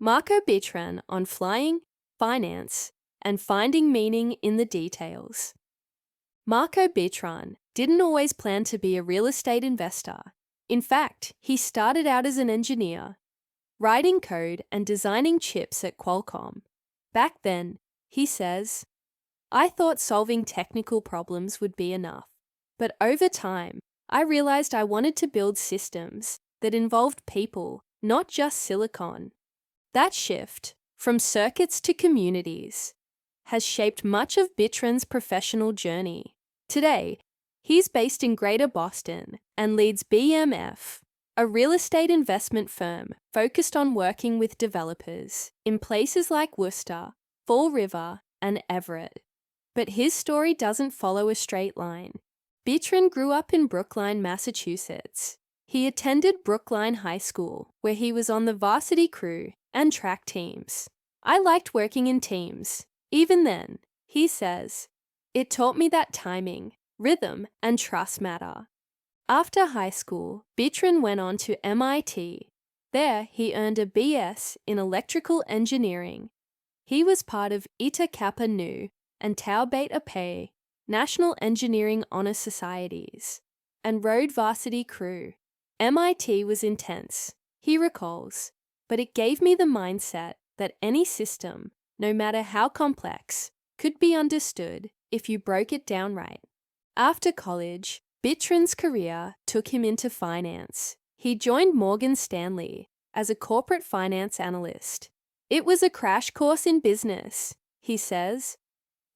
Marco Bitran on flying, finance, and finding meaning in the details. Marco Bitran didn't always plan to be a real estate investor. In fact, he started out as an engineer, writing code and designing chips at Qualcomm. Back then, he says, I thought solving technical problems would be enough. But over time, I realized I wanted to build systems that involved people, not just silicon. That shift, from circuits to communities, has shaped much of Bitran's professional journey. Today, he's based in Greater Boston and leads BMF, a real estate investment firm focused on working with developers in places like Worcester, Fall River, and Everett. But his story doesn't follow a straight line. Bitran grew up in Brookline, Massachusetts. He attended Brookline High School, where he was on the varsity crew and track teams. I liked working in teams. Even then, he says, it taught me that timing, rhythm, and trust matter. After high school, Bitran went on to MIT. There, he earned a BS in electrical engineering. He was part of Eta Kappa Nu and Tau Beta Pi, National Engineering Honor Societies, and rode varsity crew. MIT was intense, he recalls, but it gave me the mindset that any system, no matter how complex, could be understood if you broke it down right. After college, Bitran's career took him into finance. He joined Morgan Stanley as a corporate finance analyst. It was a crash course in business, he says.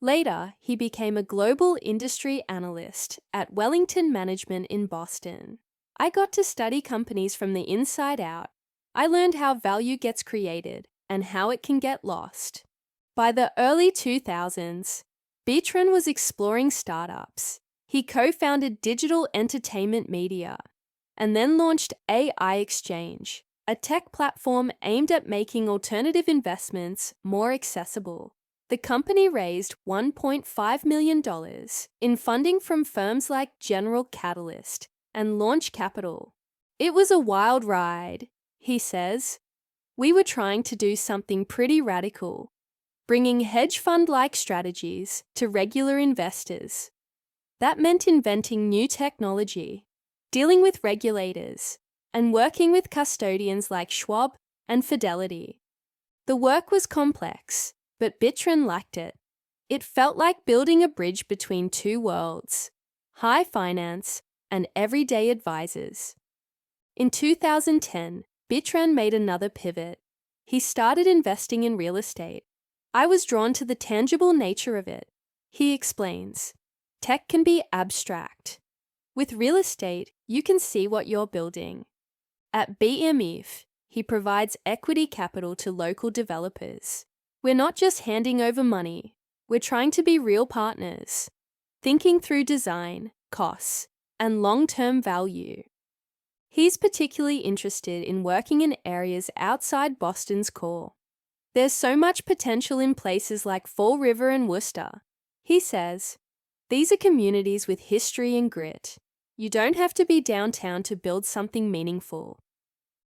Later, he became a global industry analyst at Wellington Management in Boston. I got to study companies from the inside out. I learned how value gets created and how it can get lost. By the early 2000s, Bitran was exploring startups. He co-founded Digital Entertainment Media and then launched AI Exchange, a tech platform aimed at making alternative investments more accessible. The company raised $1.5 million in funding from firms like General Catalyst and Launch Capital. It was a wild ride, he says. We were trying to do something pretty radical, bringing hedge fund-like strategies to regular investors. That meant inventing new technology, dealing with regulators, and working with custodians like Schwab and Fidelity. The work was complex, but Bitran liked it. It felt like building a bridge between two worlds, high finance and everyday advisors. In 2010, Bitran made another pivot. He started investing in real estate. I was drawn to the tangible nature of it. He explains, tech can be abstract. With real estate, you can see what you're building. At BMF, he provides equity capital to local developers. We're not just handing over money, we're trying to be real partners, thinking through design, costs, and long-term value. He's particularly interested in working in areas outside Boston's core. There's so much potential in places like Fall River and Worcester. He says, these are communities with history and grit. You don't have to be downtown to build something meaningful.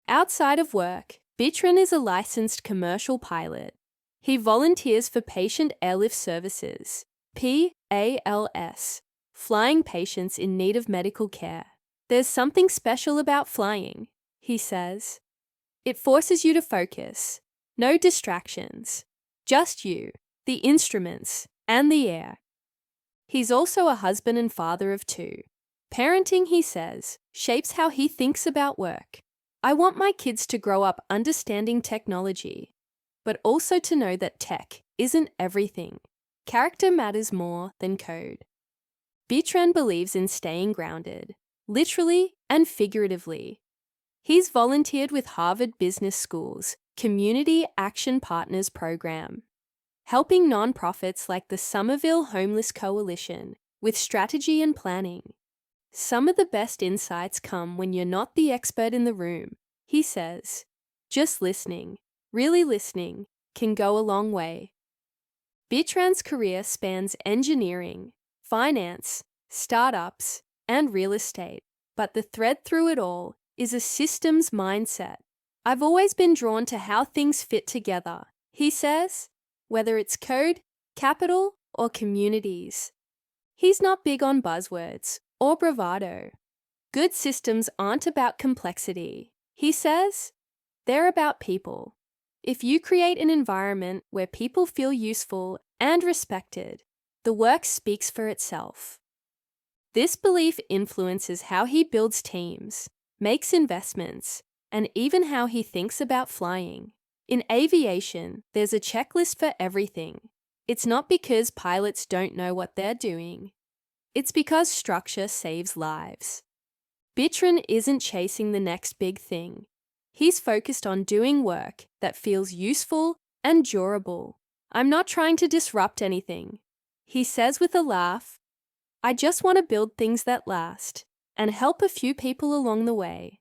Outside of work, Bitran is a licensed commercial pilot. He volunteers for Patient Airlift Services, PALS, flying patients in need of medical care. There's something special about flying, he says. It forces you to focus. No distractions. Just you, the instruments, and the air. He's also a husband and father of two. Parenting, he says, shapes how he thinks about work. I want my kids to grow up understanding technology, but also to know that tech isn't everything. Character matters more than code. Bitran believes in staying grounded, literally and figuratively. He's volunteered with Harvard Business School's Community Action Partners program, helping nonprofits like the Somerville Homeless Coalition with strategy and planning. Some of the best insights come when you're not the expert in the room, he says. Just listening, really listening, can go a long way. Bitran's career spans engineering, finance, startups, and real estate, but the thread through it all is a systems mindset. I've always been drawn to how things fit together, he says, whether it's code, capital, or communities. He's not big on buzzwords or bravado. Good systems aren't about complexity, he says. They're about people. If you create an environment where people feel useful and respected, the work speaks for itself. This belief influences how he builds teams, makes investments, and even how he thinks about flying. In aviation, there's a checklist for everything. It's not because pilots don't know what they're doing. It's because structure saves lives. Bitran isn't chasing the next big thing. He's focused on doing work that feels useful and durable. I'm not trying to disrupt anything, he says with a laugh. I just want to build things that last and help a few people along the way.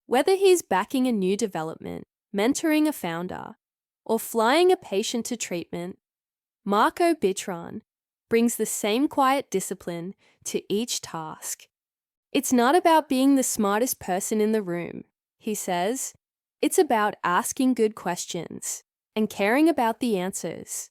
Whether he's backing a new development, mentoring a founder, or flying a patient to treatment, Marco Bitran brings the same quiet discipline to each task. It's not about being the smartest person in the room, he says. It's about asking good questions and caring about the answers.